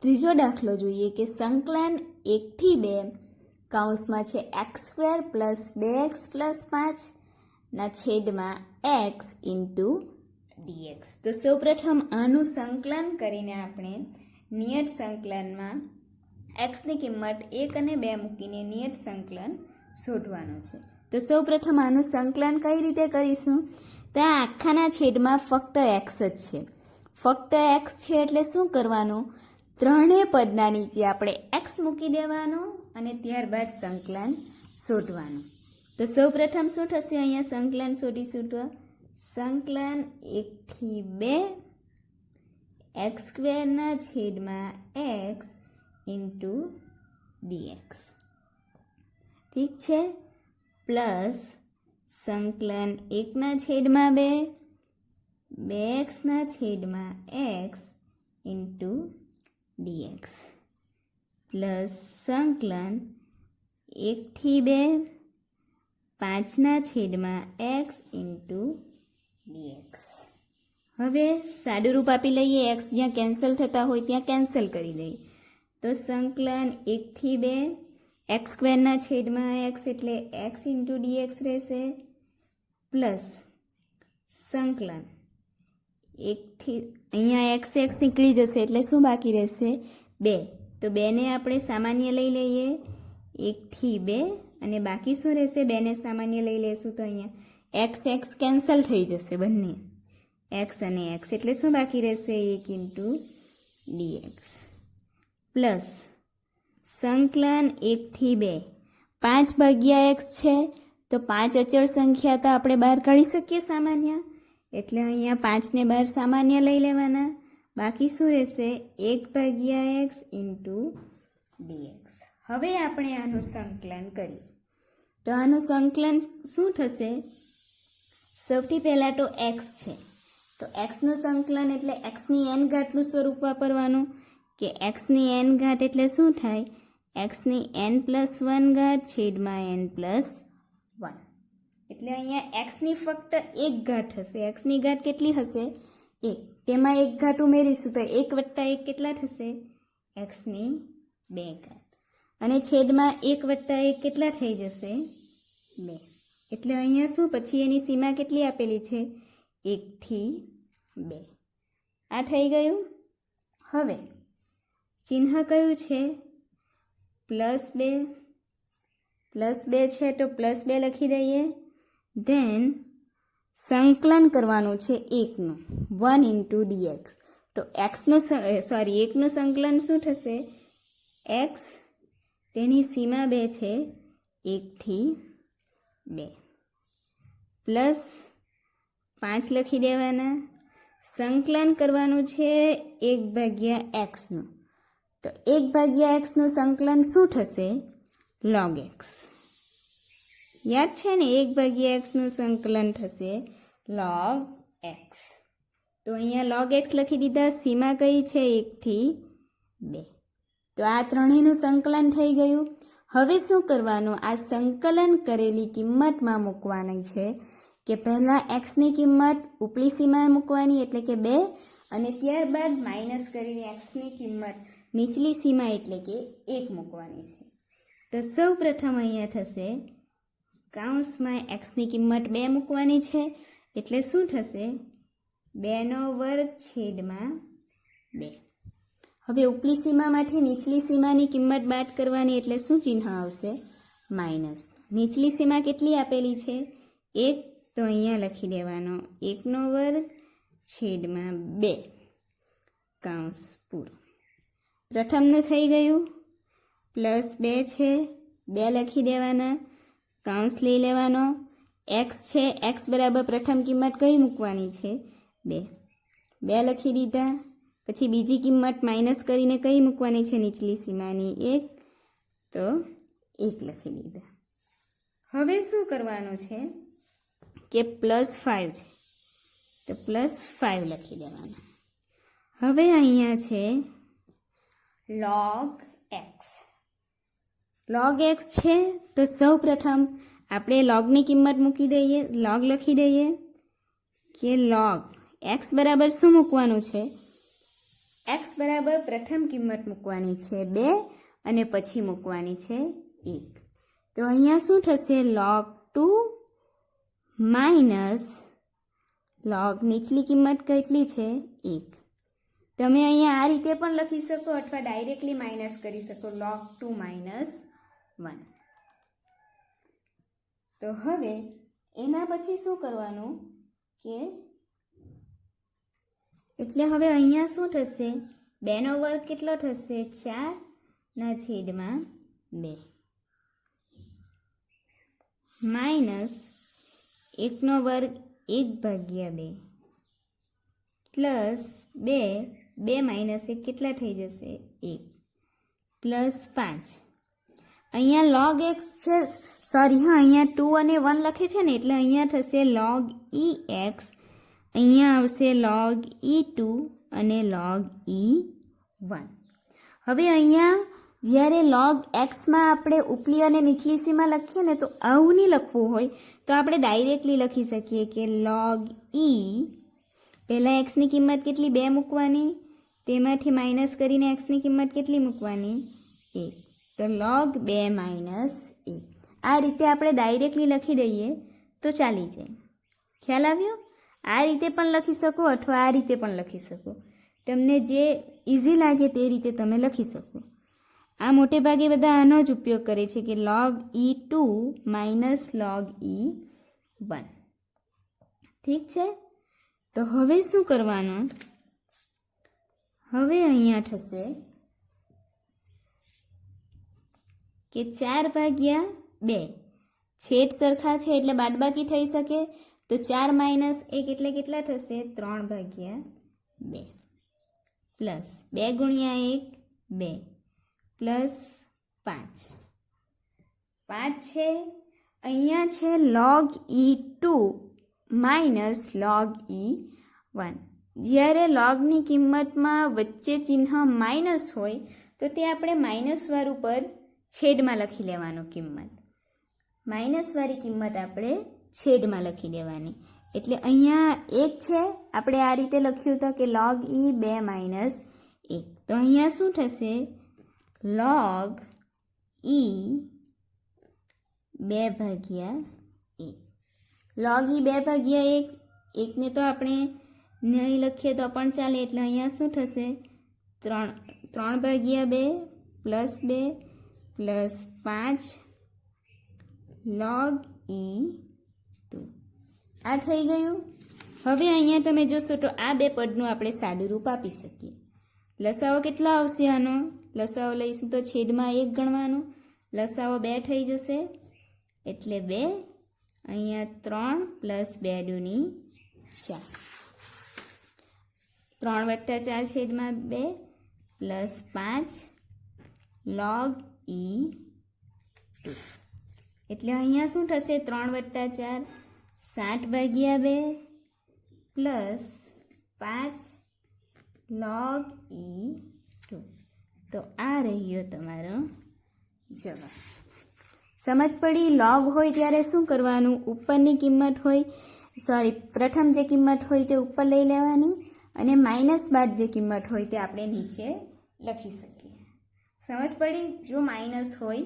ત્રીજો દાખલો જોઈએ કે સંકલન 1 થી 2 કૌંસમાં છે x² પ્લસ 2x પ્લસ 5 ના છેદમાં x ઇન્ટુ dx। તો સૌપ્રથમ આનું સંકલન કરીને આપણે નિયત સંકલનમાં xની કિંમત 1 અને 2 મૂકીને નિયત સંકલન શોધવાનું છે। તો સૌપ્રથમ આનું સંકલન કઈ રીતે કરીશું? તો આ આખાના છેદમાં ફક્ત x જ છે, ફક્ત x છે એટલે શું કરવાનું? ત્રણેય પદના નીચે આપણે x મૂકી દેવાનું અને ત્યારબાદ સંકલન શોધવાનું। તો સૌપ્રથમ શું થશે? અહીંયા સંકલન શોધીશું તો સંકલન 1 થી 2 x² ના છેદમાં x ઇન્ટુ dx, ઠીક છે, પ્લસ સંકલન 1 ના છેદમાં 2 2x ના છેદમાં x ઇન્ટુ dx, પ્લસ સંકલન 1 થી 2 5 ના છેદમાં x ઇન્ટુ dx। હવે સાદું રૂપ આપી લઈએ, x જ્યાં કેન્સલ થતા હોય ત્યાં કેન્સલ કરી દઈએ। તો સંકલન 1 થી 2 x² ના છેદમાં x એટલે x ઇન્ટુ dx રહેશે, પ્લસ સંકલન 1 થી અહીંયા x નીકળી જશે એટલે શું બાકી રહેશે? 2। તો 2 ને આપણે સામાન્ય લઈ લઈએ 1 થી 2 અને બાકી શું રહેશે? 2 ને સામાન્ય લઈ લઈશું તો અહીંયા x કેન્સલ થઈ જશે, બંને x અને x એટલે શું બાકી રહેશે? 1 ઇન્ટુ dx, પ્લસ સંકલન 1 થી 2 5 ભાગ્યા x છે તો 5 અચળ સંખ્યા તો આપણે બહાર કાઢી શકીએ સામાન્ય, એટલે અહીંયા 5 ને બહાર સામાન્ય લઈ લેવાના, બાકી શું રહેશે? 1 ભાગ્યા x ઇન્ટુ dx। હવે આપણે આનું સંકલન કરીએ તો આનું સંકલન શું થશે? સૌથી પહેલાં તો x છે તો xનું સંકલન એટલે xની n ઘાતનું સ્વરૂપ વાપરવાનું કે xની n ઘાત એટલે શું થાય? xની n+1 ઘાત છેદમાં n+1, એટલે અહીંયા xની ફક્ત 1 ઘાત હશે। xની ઘાત કેટલી હશે? 1, તેમાં 1 ઘાત ઉમેરીશું તો 1 + 1 કેટલા થશે? xની 2 ઘાત, અને છેદમાં 1 + 1 કેટલા થઈ જશે? 2, એટલે અહીંયા શું પછી એની સીમા કેટલી આપેલી છે? 1 થી 2। આ થઈ ગયું। હવે ચિહ્ન કયું છે? +2, +2 છે તો +2 લખી દઈએ, ધેન સંકલન કરવાનું છે 1નું 1 ઇન્ટુ dx। તો xનું 1નું સંકલન શું થશે? x તેની સીમા 2 છે 1 થી 2, પ્લસ 5 લખી દેવાના, સંકલન કરવાનું છે 1 ભાગ્યા xનું, તો 1 ભાગ્યા xનું સંકલન શું થશે? log x, યાદ છે ને? 1 ભાગ્યા xનું સંકલન થશે log x। તો અહીંયા log x લખી દીધા, સીમા કઈ છે? 1 થી 2। તો આ ત્રણેયનું સંકલન થઈ ગયું। હવે શું કરવાનું? આ સંકલન કરેલી કિંમતમાં મૂકવાની છે કે પહેલાં xની કિંમત ઉપલી સીમાએ મૂકવાની એટલે કે 2, અને ત્યારબાદ માઇનસ કરીને xની કિંમત નીચલી સીમા એટલે કે 1 મૂકવાની છે। તો સૌ પ્રથમ અહીંયા થશે કૌંસમાં xની કિંમત 2 મૂકવાની છે એટલે શું થશે? 2² છેદમાં 2। હવે ઉપલી સીમામાંથી નીચલી સીમાની કિંમત બાદ કરવાની એટલે શું ચિહ્ન આવશે? માઇનસ। નીચલી સીમા કેટલી આપેલી છે? 1, તો અહીંયા લખી દેવાનો 1² છેદમાં 2 કૌંસ પૂરો। પ્રથમનું થઈ ગયું, +2 છે 2 લખી દેવાના, કૌંસ લઈ લેવાનો, x છે x બરાબર પ્રથમ કિંમત કઈ મૂકવાની છે? 2, 2 લખી દીધા, પછી બીજી કિંમત માઇનસ કરીને કઈ મૂકવાની છે? નીચલી સીમાની 1, તો 1 લખી દીધા। હવે શું કરવાનું છે કે +5 છે તો +5 લખી દેવાના। હવે અહીંયા છે log x, log x છે તો સૌ પ્રથમ આપણે લોગની કિંમત મૂકી દઈએ, log લખી દઈએ કે log x બરાબર શું મૂકવાનું છે? એક્સ બરાબર પ્રથમ કિંમત મૂકવાની છે 2 અને પછી મૂકવાની છે 1. તો અહીંયા શું થશે? log 2 માઇનસ log નીચલી કિંમત કેટલી છે? 1. તમે અહીંયા આ રીતે પણ લખી શકો અથવા ડાયરેક્ટલી માઇનસ કરી શકો, log 2 માઇનસ 1. તો હવે એના પછી શું કરવાનું કે એટલે હવે અહીંયા શું થશે? 2 નો વર્ગ કેટલો થશે? 4/2 માઇનસ 1 નો વર્ગ 1/2 પ્લસ 2 માઇનસ 1 કેટલા થઈ જશે? 1 પ્લસ 5. અહીંયા log x છે, સોરી હા, અહીંયા 2 અને 1 લખે છે ને, એટલે અહીંયા થશે log ex, અહીંયા આવશે log e2 અને log e1. હવે અહીંયા જ્યારે log xમાં આપણે ઉપલી અને નીચલી સીમા લખીએ ને, તો આવું નહીં લખવું હોય તો આપણે ડાયરેક્ટલી લખી શકીએ કે log e, પહેલાં એક્સની કિંમત કેટલી? 2 મૂકવાની, તેમાંથી માઇનસ કરીને એક્સની કિંમત કેટલી મૂકવાની? 1. તો log 2 માઇનસ 1. આ રીતે આપણે ડાયરેક્ટલી લખી દઈએ તો ચાલી જાય. ખ્યાલ આવ્યો? આ રીતે પણ લખી શકો અથવા આ રીતે પણ લખી શકો, તમને જે ઇઝી લાગે તે રીતે તમે લખી શકો. આ મોટે ભાગે બધા આનો જ ઉપયોગ કરે છે કે log e2 minus log e1. ઠીક છે? તો હવે શું કરવાનું? હવે અહીંયા થશે કે 4/2, છેદ સરખા છે એટલે બાદબાકી થઈ શકે, તો 4 માઇનસ 1 એટલે કેટલા થશે? 3/2 પ્લસ 2 ગુણ્યા 1 2 પ્લસ 5 છે. અહીંયા છે log e2 minus log e1. જ્યારે લોગની કિંમતમાં વચ્ચે ચિહ્ન માઇનસ હોય તો તે આપણે માઇનસવાળું પર છેદમાં લખી લેવાનું. કિંમત માઇનસવાળી કિંમત આપણે છેદમાં લખી દેવાની. એટલે અહીંયા 1 છે, આપણે આ રીતે લખ્યું હતું કે log e2 માઇનસ 1. તો અહીંયા શું થશે? log e2/1. log e2/1, 1ને તો આપણે નહીં લખીએ તો પણ ચાલે, એટલે અહીંયા શું થશે? 3/2 પ્લસ 2 પ્લસ 5 log e2. આ થઈ ગયું. હવે અહીંયા તમે જોશો તો આ બે પદનું આપણે સાદું રૂપ આપી શકીએ. લસાવો કેટલો આવશે આનો? લસાવો લઈશું તો છેદમાં 1 ગણવાનું, લસાવો 2 થઈ જશે એટલે 2, અહીંયા 3 પ્લસ 2 દૂની 4, 3/4 છેદમાં 2 પ્લસ 5 log e2. એટલે અહીંયા શું થશે? 3/4 7/2 પ્લસ 5 log e2. તો આ રહ્યો તમારો જવાબ. સમજ પડી? log હોય ત્યારે શું કરવાનું? ઉપરની કિંમત હોય, સોરી પ્રથમ જે કિંમત હોય તે ઉપર લઈ લેવાની અને માઇનસ બાદ જે કિંમત હોય તે આપણે નીચે લખી શકીએ. સમજ પડી? જો માઇનસ હોય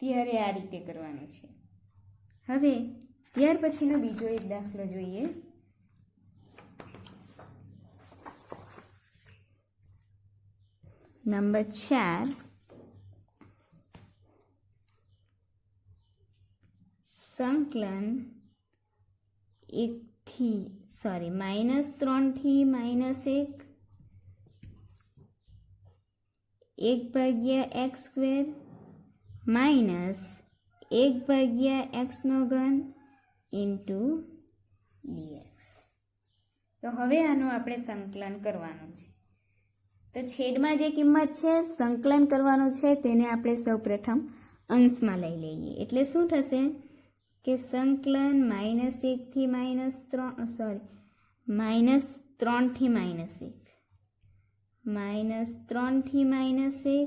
ત્યારે આ રીતે કરવાનું છે. હવે ત્યાર પછીનો બીજો એક દાખલો જોઈએ. નંબર 4. સંકલન -3 થી -1 1/x² minus 1/x³ into dx. તો હવે આનું આપણે સંકલન કરવાનું છે. તો છેદમાં જે કિંમત છે સંકલન કરવાનું છે તેને આપણે સૌપ્રથમ અંશમાં લઈ લઈએ. એટલે શું થશે કે સંકલન -1 થી -3 -3 થી -1 -3 થી -1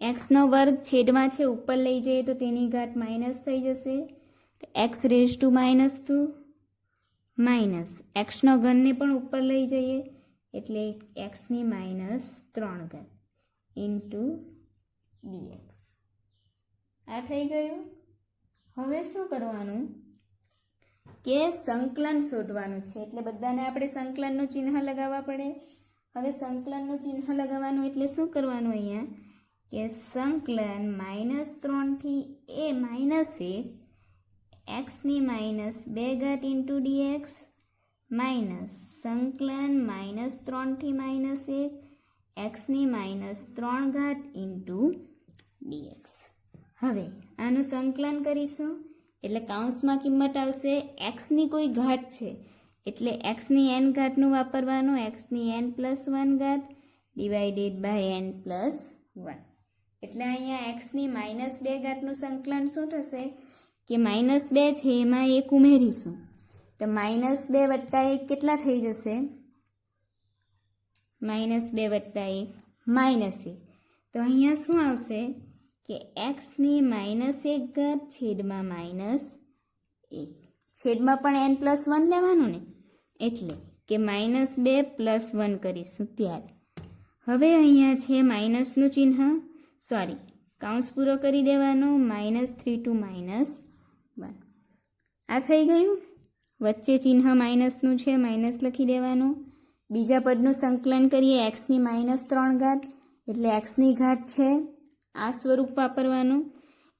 એક્સનો વર્ગ છેદમાં છે ઉપર લઈ જઈએ તો તેની ઘાત માઇનસ થઈ જશે, x⁻² માઇનસ એક્સનો ઘનને પણ ઉપર લઈ જઈએ એટલે એક્સની -3 ઇન્ટુ dx. આ થઈ ગયું. હવે શું કરવાનું કે સંકલન શોધવાનું છે, એટલે બધાને આપણે સંકલનનું ચિહ્ન લગાવવા પડે. હવે સંકલનનું ચિહ્ન લગાવવાનું એટલે શું કરવાનું અહીંયા કે સંકલન -3 થી a -1 એક્સની -2 ઇન્ટુ dx માઇનસ સંકલન -3 થી -1 એક્સની -3 ઇન્ટુ dx. હવે આનું સંકલન કરીશું એટલે કૌંસમાં કિંમત આવશે એક્સની કોઈ ઘાત છે એટલે એક્સની n ઘાતનું વાપરવાનું, એક્સની n+1 ડિવાઇડેડ બાય n+1. એટલે અહીંયા એક્સની -2 ઘાતનું સંકલન શું થશે કે -2 છે એમાં 1 ઉમેરીશું તો -2 વત્તા 1 કેટલા થઈ જશે? -2 વત્તા 1 -1. તો અહીંયા શું આવશે કે એક્સની -1 છેદમાં -1 છેદમાં પણ n+1 લેવાનું ને એટલે કે -2 + 1 કરીશું ત્યારે. હવે અહીંયા છે માઇનસનું ચિહ્ન, કૌંસ પૂરો કરી દેવાનો, -3 to -1. આ થઈ ગયું. વચ્ચે ચિહ્ન માઇનસનું છે, માઇનસ લખી દેવાનું. બીજા પદનું સંકલન કરીએ એક્સની -3 એટલે એક્સની ઘાત છે આ સ્વરૂપ વાપરવાનું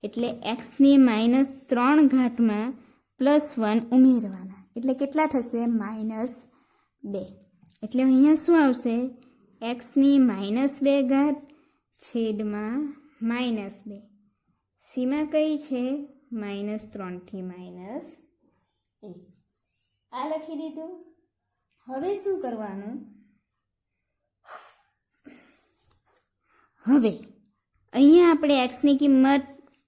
એટલે એક્સની -3 માં +1 ઉમેરવાના એટલે કેટલા થશે? -2. એટલે અહીંયા શું આવશે? એક્સની -2 છેદમાં -2. સીમા કઈ છે? -3 થી -1. આ લખી દીધું. હવે શું કરવાનું? હવે અહીંયા આપણે એક્સની કિંમત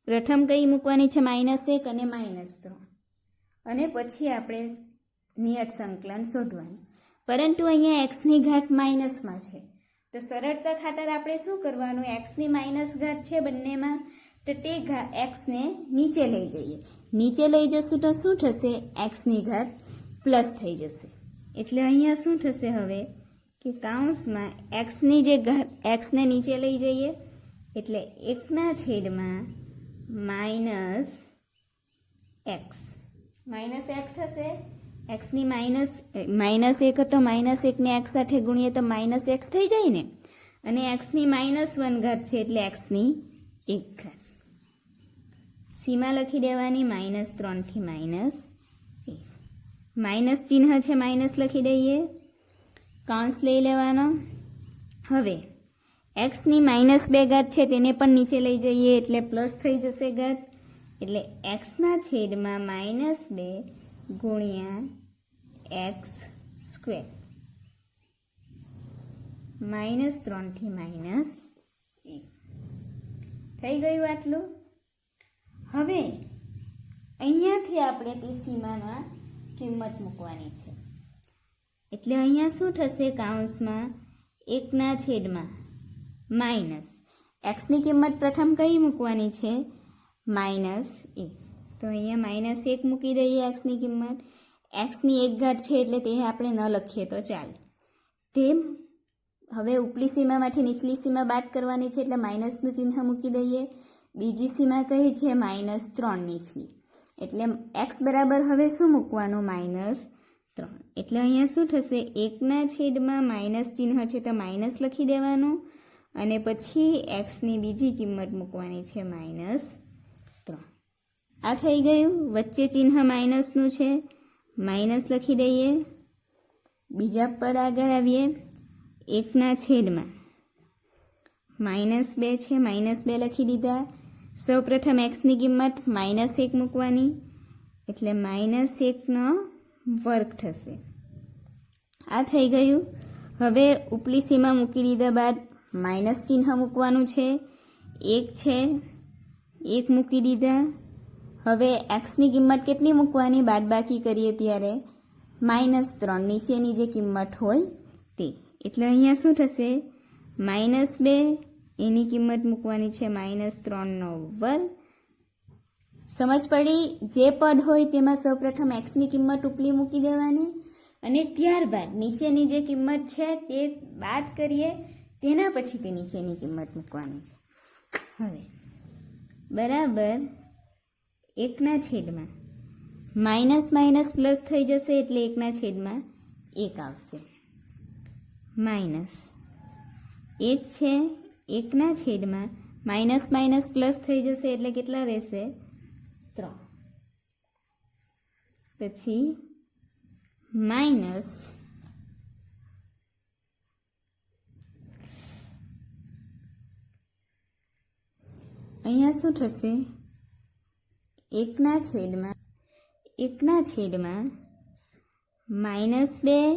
પ્રથમ કઈ મૂકવાની છે? -1 અને -3 અને પછી આપણે નિયત સંકલન શોધવાનું. પરંતુ અહીંયા એક્સની ઘાત માઇનસમાં છે તો સરળતા ખાતર આપણે શું કરવાનું? એક્સની -ઘાત છે બંનેમાં તો તે એક્સને નીચે લઈ જઈએ. નીચે લઈ જશું તો શું થશે? એક્સની ઘાત પ્લસ થઈ જશે. એટલે અહીંયા શું થશે હવે કે કૌંસમાં એક્સની જે ઘાત એક્સને નીચે લઈ જઈએ એટલે 1/- x થશે. એક્સની -1 હતો, -1 ને x સાથે ગુણીએ તો -x થઈ જાય ને અને એક્સની -1 છે એટલે એક્સની 1 સીમા લખી દેવાની -3 થી -1. માઇનસ ચિહ્ન છે માઇનસ લખી દઈએ, કૌંસ લઈ લેવાનો. હવે એક્સની -2 છે તેને પણ નીચે લઈ જઈએ એટલે પ્લસ થઈ જશે ઘાત એટલે એક્સના છેદમાં -2 ગુણ્યા x². -3 થી -1 થઈ ગયું આટલું. હવે અહીંયાથી આપણે તે સીમામાં કિંમત મૂકવાની છે એટલે અહીંયા શું થશે? કૌંસમાં 1/- એક્સની કિંમત પ્રથમ કઈ મૂકવાની છે? -1. તો અહીંયા -1 મૂકી દઈએ એક્સની કિંમત. એક્સની 1 છે એટલે તે આપણે ન લખીએ તો ચાલે. તેમ હવે ઉપલી સીમામાંથી નીચલી સીમા બાદ કરવાની છે એટલે માઇનસનું ચિહ્ન મૂકી દઈએ. બીજી સીમા કઈ છે? -3 નીચલી એટલે એક્સ બરાબર હવે શું મૂકવાનું? -3. એટલે અહીંયા શું થશે? 1/- માઇનસ ચિહ્ન છે તો માઇનસ લખી દેવાનું અને પછી એક્સની બીજી કિંમત મૂકવાની છે -3. આ થઈ ગયું. વચ્ચે ચિહ્ન માઇનસનું છે, માઇનસ લખી દઈએ. બીજા પર આગળ આવીએ. 1/- -2 છે, -2 લખી દીધા. સૌ પ્રથમ એક્સની કિંમત -1 મૂકવાની એટલે -1² થશે. આ થઈ ગયું. હવે ઉપલી સીમા મૂકી દીધા બાદ માઇનસ ચિહ્ન મૂકવાનું છે. 1 છે, 1 મૂકી દીધા. હવે એક્સની કિંમત કેટલી મૂકવાની? બાદબાકી કરીએ ત્યારે -3 નીચેની જે કિંમત હોય તે. એટલે અહીંયા શું થશે? -2 એની કિંમત મૂકવાની છે -3². સમજ પડી? જે પદ હોય તેમાં સૌપ્રથમ એક્સની કિંમત ઉપલી મૂકી દેવાની અને ત્યારબાદ નીચેની જે કિંમત છે તે બાદ કરીએ, તેના પછી તે નીચેની કિંમત મૂકવાની છે. હવે બરાબર 1/, માઇનસ માઇનસ પ્લસ થઈ જશે એટલે 1/1 આવશે. માઇનસ 1 છે, 1/, માઇનસ માઇનસ પ્લસ થઈ જશે એટલે કેટલા રહેશે? 3. પછી માઇનસ અહીંયા શું થશે? 1/, -2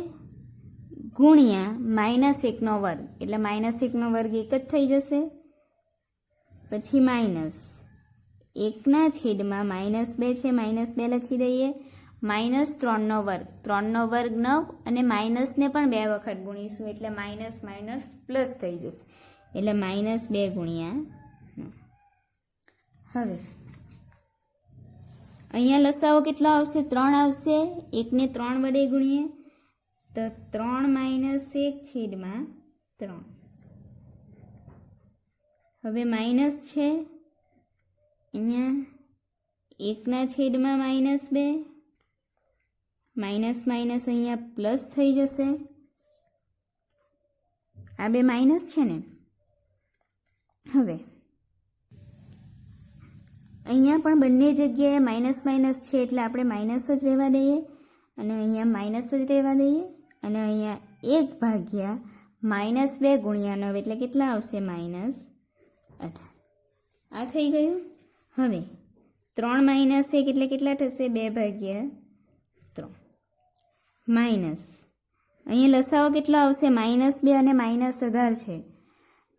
ગુણ્યા -1નો વર્ગ એટલે -1નો વર્ગ 1 જ થઈ જશે. પછી માઇનસ 1/, -2 છે, -2 લખી દઈએ. -3નો વર્ગ, 3નો વર્ગ 9 અને માઇનસને પણ 2 વખત ગુણીશું એટલે માઇનસ માઇનસ પ્લસ થઈ જશે એટલે -2 ગુણ્યા 9. હવે અહીંયા લસાવો કેટલો આવશે? 3 આવશે. 1ને 3 વડે ગુણીએ તો 3 - 1/3. હવે માઇનસ છે, અહીંયા 1/-2, માઇનસ માઇનસ અહીંયા પ્લસ થઈ જશે. આ બે માઇનસ છે ને. હવે અહીંયા પણ બંને જગ્યાએ માઇનસ માઇનસ છે એટલે આપણે માઇનસ જ રહેવા દઈએ અને અહીંયા માઇનસ જ રહેવા દઈએ અને અહીંયા 1/-2 ગુણ્યા 9 એટલે કેટલા આવશે? -18. આ થઈ ગયું. હવે 3 - 1 એટલે કેટલા થશે? 2/3. માઇનસ અહીંયા લસાવો કેટલો આવશે? -2 અને -18 છે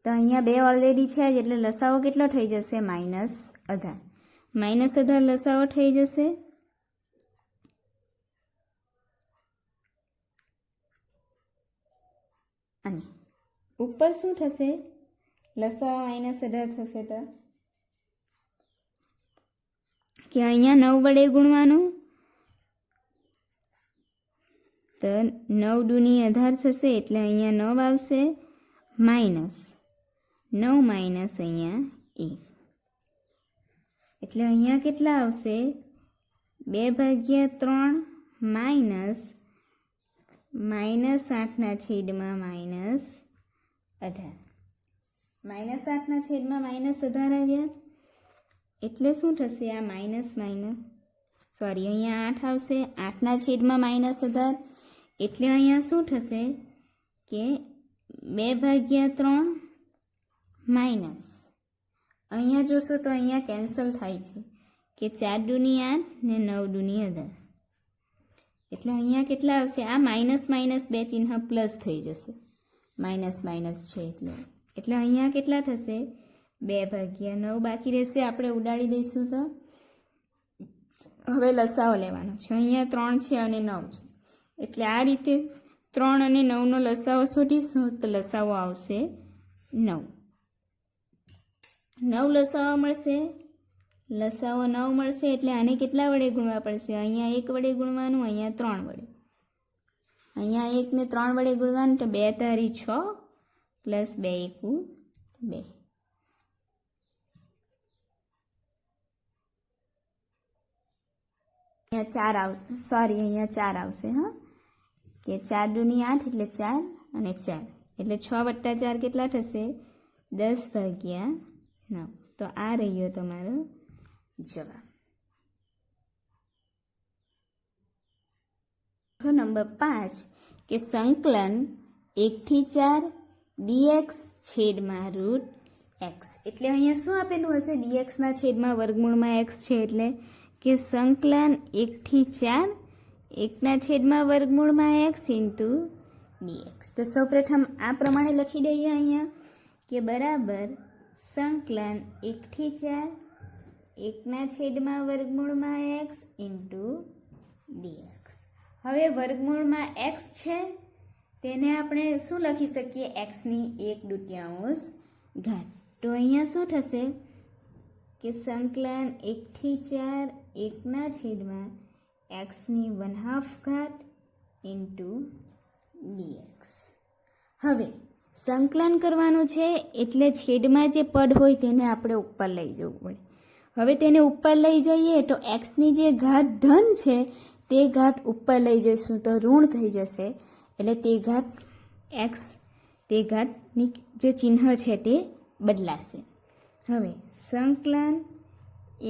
તો અહીંયા 2 ઓલરેડી છે જ એટલે લસાવો કેટલો થઈ જશે? -18. -18 લસાવો થઈ જશે. અને ઉપર શું થશે? લસાવો -18 થશે તો કે અહીંયા 9 વડે ગુણવાનું તો 9 દૂની 18 થશે એટલે અહીંયા 9 આવશે. -9 માઇનસ અહીંયા 1 એટલે અહીંયા કેટલા આવશે? 2/3 માઇનસ -8/-18. -8/-18 આવ્યા એટલે શું થશે? આ માઇનસ માઇનસ અહીંયા 8 આવશે. 8/-18 એટલે અહીંયા શું થશે કે 2/3 માઇનસ અહીંયા જોશો તો અહીંયા કેન્સલ થાય છે કે 4 દૂની 8 ને 9 દૂની 18 એટલે અહીંયા કેટલા આવશે? આ માઇનસ માઇનસ 2 ચિહ્ન પ્લસ થઈ જશે. માઇનસ માઇનસ છે એટલે અહીંયા કેટલા થશે? 2/9 બાકી રહેશે. આપણે ઉડાડી દઈશું તો હવે લસાવો લેવાનો છે. અહીંયા 3 છે અને 9 છે એટલે આ રીતે 3 અને 9નો લસાવો શોધીશું તો લસાવો આવશે 9. 9 લસાવો મળશે. લસાવો 9 મળશે એટલે આને કેટલા વડે ગુણવા પડશે? અહીંયા 1 વડે ગુણવાનું, અહીંયા 3 વડે. અહીંયા 1 ને 3 વડે ગુણવાનું તો 2 તારી 6 પ્લસ 2 એકુ 2. અહીંયા 4 આવશે. હા કે 4 દૂની 8 એટલે 4 અને 4 એટલે 6 + 4 કેટલા થશે? 10/9. તો આ રહ્યો તમારો જવાબ. નંબર 5 કે સંકલન 1 થી 4 dx છેદમાં √x એટલે અહીંયા શું આપેલું હશે? dx ના છેદમાં વર્ગમૂળમાં x છે એટલે કે સંકલન 1 થી 4 1 ના છેદમાં વર્ગમૂળમાં x ઇન્ટુ dx. તો સૌપ્રથમ આ પ્રમાણે લખી દઈએ અહીંયા કે બરાબર સંકલન 1 થી 4 1 ના છેદમાં વર્ગમૂળમાં x ઇન્ટુ dx. હવે વર્ગમૂળમાં x છે તેને આપણે શું લખી શકીએ? x ની 1/2 ઘાત. તો અહીંયા શું થશે કે સંકલન 1 થી 4 1 ના છેદમાં x ની 1/2 ઘાત ઇન્ટુ ડીએક્સ. હવે સંકલન કરવાનું છે એટલે છેદમાં જે પદ હોય તેને આપણે ઉપર લઈ જવું પડે. હવે તેને ઉપર લઈ જઈએ તો એક્સની જે ઘાત ધન છે તે ઘાત ઉપર લઈ જઈશું તો ઋણ થઈ જશે, એટલે તે ઘાત એક્સ તે ઘાતની જે ચિહ્ન છે તે બદલાશે. હવે સંકલન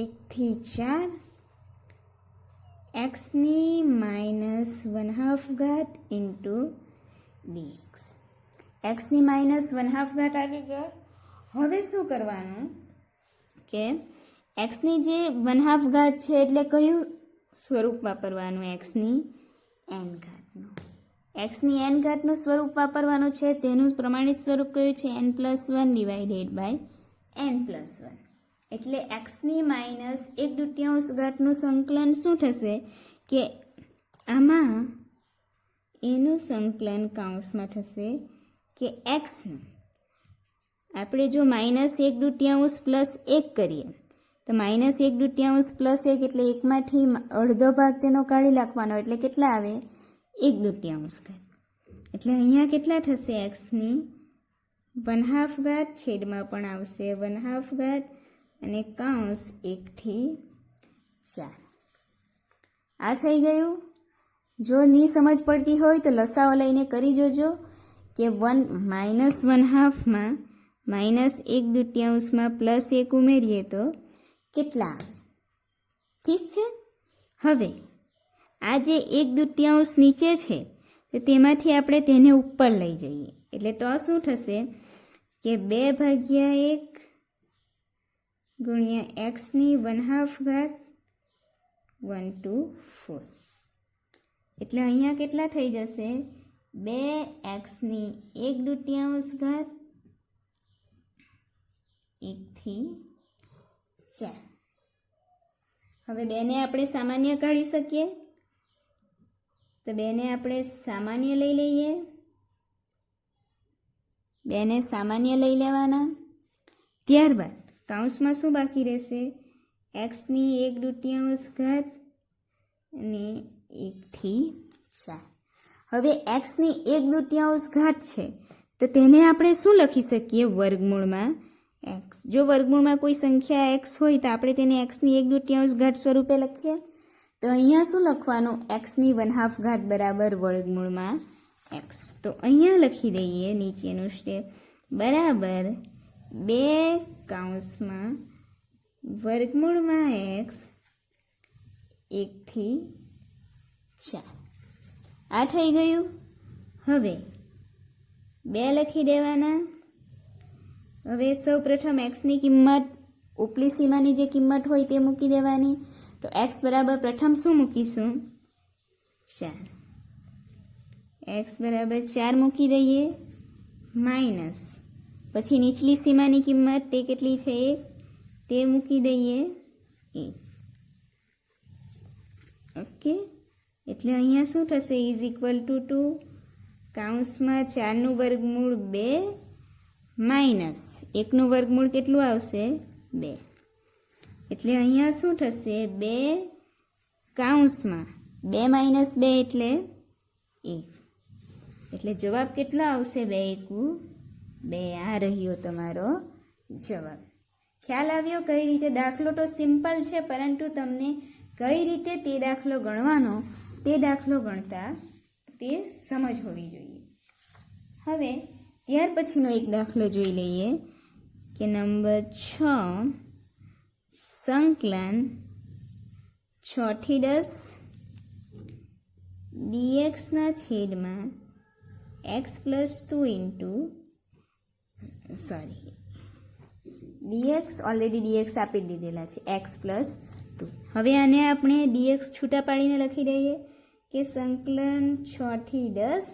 1 થી 4 એક્સની -1/2 ઘાત ઇન્ટુ ડીએક્સ. એક્સની -1/2 ઘાત આવી ગયો. હવે શું કરવાનું કે એક્સની જે 1/2 ઘાત છે એટલે કયું સ્વરૂપ વાપરવાનું? એક્સની એન ઘાતનું. એક્સની એન ઘાતનું સ્વરૂપ વાપરવાનું છે. તેનું પ્રમાણિત સ્વરૂપ કયું છે? n+1 divided by n+1. એટલે એક્સની -1/2 ઘાતનું સંકલન શું થશે કે આમાં એનું સંકલન કૌંસમાં થશે કે એક્સનું આપણે જો -1/2 પ્લસ 1 કરીએ તો -1/2 પ્લસ 1 એટલે એકમાંથી અડધો ભાગ તેનો કાઢી નાખવાનો એટલે કેટલા આવે? 1/2 ઘાત. એટલે અહીંયા કેટલા થશે? એક્સની 1/2 ઘાત છેદમાં પણ આવશે 1/2 ઘાત અને કૌંસ 1 થી 4. આ થઈ ગયું. જો ની સમજ પડતી હોય તો લસાઓ લઈને કરી જોજો કે -1/2 માં -1/2 માં +1 ઉમેરીએ તો કેટલા આવે? ઠીક છે. હવે આ જે 1/2 નીચે છે તો તેમાંથી આપણે તેને ઉપર લઈ જઈએ એટલે તો શું થશે કે 2/1 ગુણ્યા એક્સની 1/2 ઘાત 1 to 4. એટલે અહીંયા કેટલા થઈ જશે? 2xની 1/2 ઘાત 1 થી 4. હવે 2 ને આપણે સામાન્ય કાઢી શકીએ તો 2 ને આપણે સામાન્ય લઈ લઈએ. 2 ને સામાન્ય લઈ લેવાના. ત્યારબાદ કૌંસમાં શું બાકી રહેશે? એક્સની 1/2 ઘાત અને 1 થી 4. હવે એક્સની 1/2 ઘાત છે તો તેને આપણે શું લખી શકીએ? વર્ગમૂળમાં એક્સ. જો વર્ગમૂળમાં કોઈ સંખ્યા એક્સ હોય તો આપણે તેને એક્સની 1/2 ઘાત સ્વરૂપે લખીએ તો અહીંયા શું લખવાનું? એક્સની 1/2 ઘાત બરાબર વર્ગમૂળમાં એક્સ. તો અહીંયા લખી દઈએ નીચેનું સ્ટેપ બરાબર 2 કૌંસમાં વર્ગમૂળમાં એક્સ 1 થી 4. આ થઈ ગયું. હવે 2 લખી દેવાના. હવે સૌ પ્રથમ એક્સની કિંમત ઉપલી સીમાની જે કિંમત હોય તે મૂકી દેવાની. તો એક્સ બરાબર પ્રથમ શું મૂકીશું? 4. એક્સ બરાબર 4 મૂકી દઈએ માઇનસ પછી નીચલી સીમાની કિંમત તે કેટલી છે? 1 તે મૂકી દઈએ 1. ઓકે. એટલે અહીંયા શું થશે? ઇઝ ઇક્વલ ટુ 2 કૌંસમાં 4નું વર્ગમૂળ 2 માઇનસ 1નું વર્ગમૂળ કેટલું આવશે? 2. એટલે અહીંયા શું થશે? 2 કૌંસમાં 2 માઇનસ 2 એટલે 1. એટલે જવાબ કેટલો આવશે? 2 એકુ 2. આ રહ્યો તમારો જવાબ. ખ્યાલ આવ્યો કઈ રીતે? દાખલો તો સિમ્પલ છે પરંતુ તમને કઈ રીતે તે દાખલો ગણવાનો તે દાખલો ગણતા તે સમજ હોવી જોઈએ. હવે ત્યાર પછીનો એક દાખલો જોઈ લઈએ કે નંબર 6 સંકલન 6 થી 10 dxના છેદમાં x plus 2 into dx already dx આપી દીધેલા છે x પ્લસ 2. હવે આને આપણે dx છૂટા પાડીને લખી દઈએ કે સંકલન 6 થી 10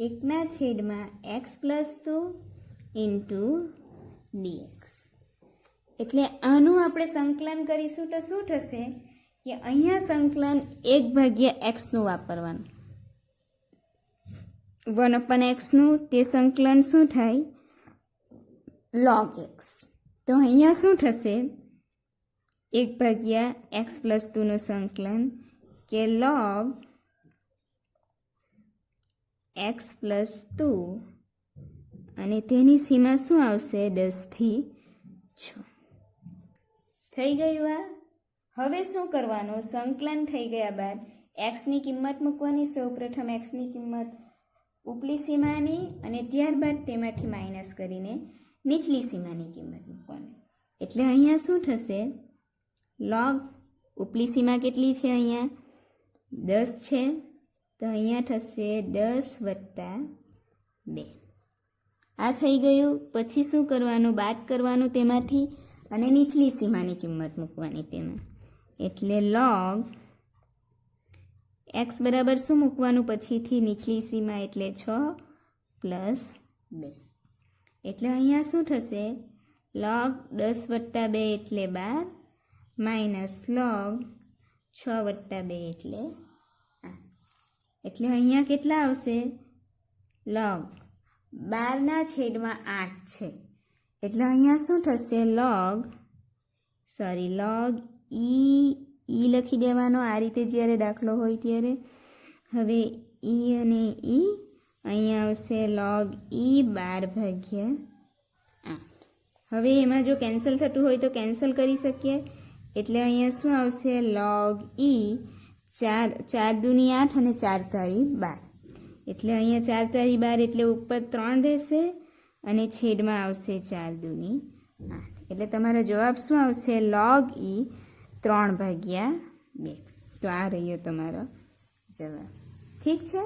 1ના છેદમાં x પ્લસ 2 ઇન્ટુ dx. એટલે આનું આપણે સંકલન કરીશું તો શું થશે કે અહીંયા સંકલન 1/x નું વાપરવાનું. 1/x નું તે સંકલન શું થાય? log x. તો અહીંયા શું થશે? 1/x પ્લસ 2 નું સંકલન કે log એક્સ પ્લસ 2 અને તેની સીમા શું આવશે 10થી 6 થઈ ગયું આ. હવે શું કરવાનું, સંકલન થઈ ગયા બાદ એક્સની કિંમત મૂકવાની. સૌપ્રથમ એક્સની કિંમત ઉપલી સીમાની અને ત્યારબાદ તેમાંથી માઇનસ કરીને નીચલી સીમાની કિંમત મૂકવાની. એટલે અહીંયા શું થશે, લોગ ઉપલી સીમા કેટલી છે, અહીંયા 10 છે, તો અહીંયા થશે 10 વત્તા 2. આ થઈ ગયું. પછી શું કરવાનું, બાદ કરવાનું તેમાંથી અને નીચલી સીમાની કિંમત મૂકવાની તેમાં. એટલે લોગ એક્સ બરાબર શું મૂકવાનું પછીથી, નીચલી સીમા એટલે 6 પ્લસ 2. એટલે અહીંયા શું થશે, લોગ 10 વત્તા 2 એટલે 12 માઇનસ લોગ 6 વત્તા 2 એટલે 8. એટલે અહીંયા કેટલા આવશે, લોગ 12/8 છે. એટલે અહીંયા શું થશે, લોગ ઈ લખી દેવાનો આ રીતે જ્યારે દાખલો હોય ત્યારે. હવે ઈ અને ઈ અહીંયા આવશે લોગ ઈ 12/8. હવે એમાં જો કેન્સલ થતું હોય તો કેન્સલ કરી શકીએ. એટલે અહીંયા શું આવશે, લોગ ઈ 4 દૂની 8 અને 4 તારી 12. એટલે અહીંયા 4 તારી 12 એટલે ઉપર 3 રહેશે અને છેદમાં આવશે 4 દૂની 8. એટલે તમારો જવાબ શું આવશે, લોગ ઈ 3/2. તો આ રહ્યો તમારો જવાબ. ઠીક છે.